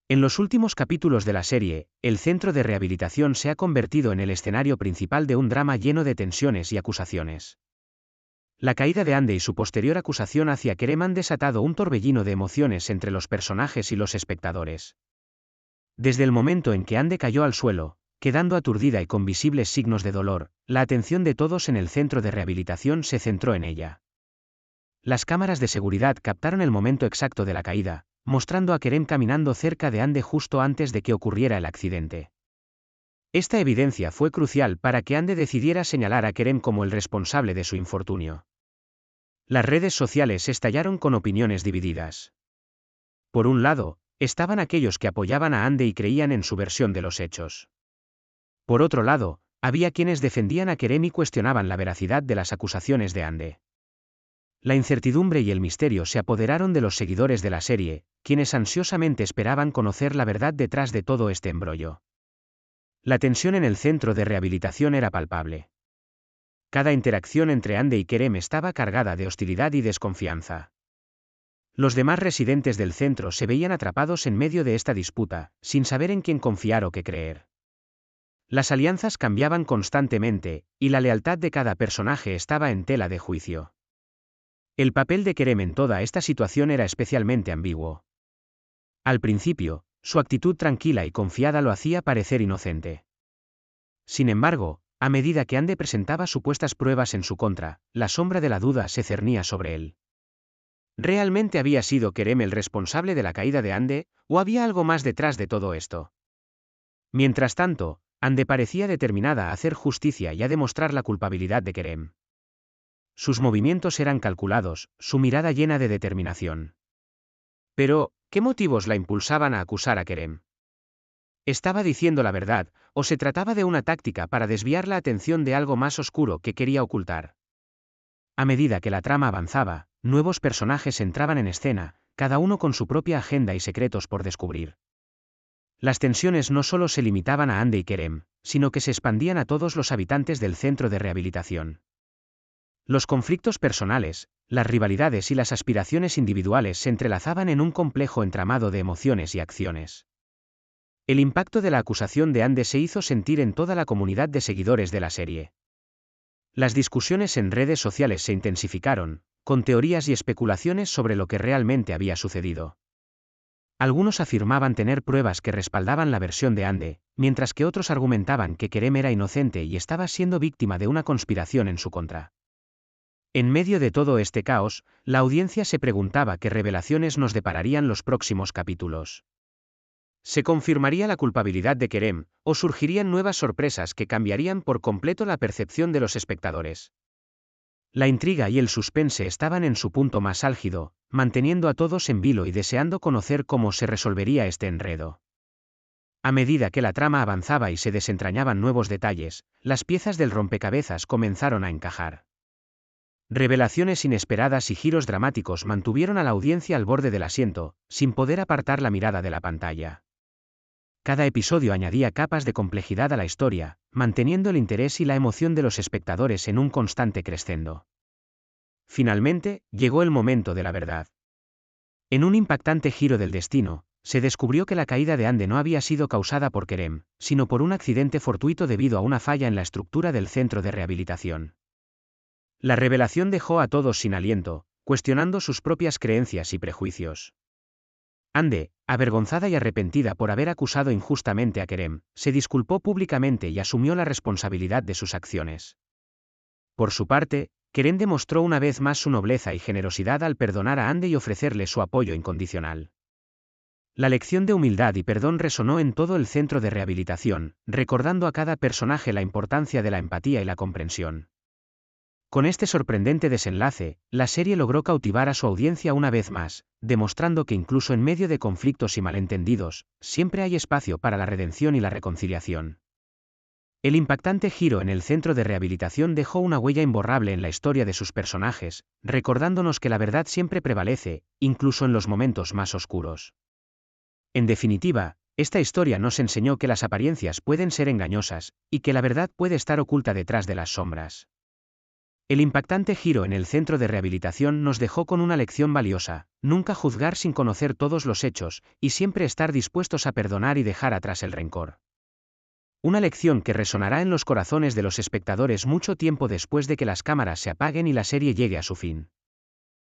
En los últimos capítulos de la serie, el centro de rehabilitación se ha convertido en el escenario principal de un drama lleno de tensiones y acusaciones. La caída de Andy y su posterior acusación hacia Kerem han desatado un torbellino de emociones entre los personajes y los espectadores. Desde el momento en que Andy cayó al suelo, quedando aturdida y con visibles signos de dolor, la atención de todos en el centro de rehabilitación se centró en ella. Las cámaras de seguridad captaron el momento exacto de la caída, mostrando a Kerem caminando cerca de Andy justo antes de que ocurriera el accidente. Esta evidencia fue crucial para que Andy decidiera señalar a Kerem como el responsable de su infortunio. Las redes sociales estallaron con opiniones divididas. Por un lado, estaban aquellos que apoyaban a Andy y creían en su versión de los hechos. Por otro lado, había quienes defendían a Kerem y cuestionaban la veracidad de las acusaciones de Andy. La incertidumbre y el misterio se apoderaron de los seguidores de la serie, quienes ansiosamente esperaban conocer la verdad detrás de todo este embrollo. La tensión en el centro de rehabilitación era palpable. Cada interacción entre Andy y Kerem estaba cargada de hostilidad y desconfianza. Los demás residentes del centro se veían atrapados en medio de esta disputa, sin saber en quién confiar o qué creer. Las alianzas cambiaban constantemente, y la lealtad de cada personaje estaba en tela de juicio. El papel de Kerem en toda esta situación era especialmente ambiguo. Al principio, su actitud tranquila y confiada lo hacía parecer inocente. Sin embargo, a medida que Andy presentaba supuestas pruebas en su contra, la sombra de la duda se cernía sobre él. ¿Realmente había sido Kerem el responsable de la caída de Andy, o había algo más detrás de todo esto? Mientras tanto, Andy parecía determinada a hacer justicia y a demostrar la culpabilidad de Kerem. Sus movimientos eran calculados, su mirada llena de determinación. Pero, ¿qué motivos la impulsaban a acusar a Kerem? ¿Estaba diciendo la verdad, o se trataba de una táctica para desviar la atención de algo más oscuro que quería ocultar? A medida que la trama avanzaba, nuevos personajes entraban en escena, cada uno con su propia agenda y secretos por descubrir. Las tensiones no solo se limitaban a Andy y Kerem, sino que se expandían a todos los habitantes del centro de rehabilitación. Los conflictos personales, las rivalidades y las aspiraciones individuales se entrelazaban en un complejo entramado de emociones y acciones. El impacto de la acusación de Andy se hizo sentir en toda la comunidad de seguidores de la serie. Las discusiones en redes sociales se intensificaron, con teorías y especulaciones sobre lo que realmente había sucedido. Algunos afirmaban tener pruebas que respaldaban la versión de Andy, mientras que otros argumentaban que Kerem era inocente y estaba siendo víctima de una conspiración en su contra. En medio de todo este caos, la audiencia se preguntaba qué revelaciones nos depararían los próximos capítulos. ¿Se confirmaría la culpabilidad de Kerem, o surgirían nuevas sorpresas que cambiarían por completo la percepción de los espectadores? La intriga y el suspense estaban en su punto más álgido, manteniendo a todos en vilo y deseando conocer cómo se resolvería este enredo. A medida que la trama avanzaba y se desentrañaban nuevos detalles, las piezas del rompecabezas comenzaron a encajar. Revelaciones inesperadas y giros dramáticos mantuvieron a la audiencia al borde del asiento, sin poder apartar la mirada de la pantalla. Cada episodio añadía capas de complejidad a la historia, manteniendo el interés y la emoción de los espectadores en un constante crescendo. Finalmente, llegó el momento de la verdad. En un impactante giro del destino, se descubrió que la caída de Andy no había sido causada por Kerem, sino por un accidente fortuito debido a una falla en la estructura del centro de rehabilitación. La revelación dejó a todos sin aliento, cuestionando sus propias creencias y prejuicios. Andy, avergonzada y arrepentida por haber acusado injustamente a Kerem, se disculpó públicamente y asumió la responsabilidad de sus acciones. Por su parte, Kerem demostró una vez más su nobleza y generosidad al perdonar a Andy y ofrecerle su apoyo incondicional. La lección de humildad y perdón resonó en todo el centro de rehabilitación, recordando a cada personaje la importancia de la empatía y la comprensión. Con este sorprendente desenlace, la serie logró cautivar a su audiencia una vez más, demostrando que incluso en medio de conflictos y malentendidos, siempre hay espacio para la redención y la reconciliación. El impactante giro en el centro de rehabilitación dejó una huella imborrable en la historia de sus personajes, recordándonos que la verdad siempre prevalece, incluso en los momentos más oscuros. En definitiva, esta historia nos enseñó que las apariencias pueden ser engañosas, y que la verdad puede estar oculta detrás de las sombras. El impactante giro en el centro de rehabilitación nos dejó con una lección valiosa: nunca juzgar sin conocer todos los hechos, y siempre estar dispuestos a perdonar y dejar atrás el rencor. Una lección que resonará en los corazones de los espectadores mucho tiempo después de que las cámaras se apaguen y la serie llegue a su fin.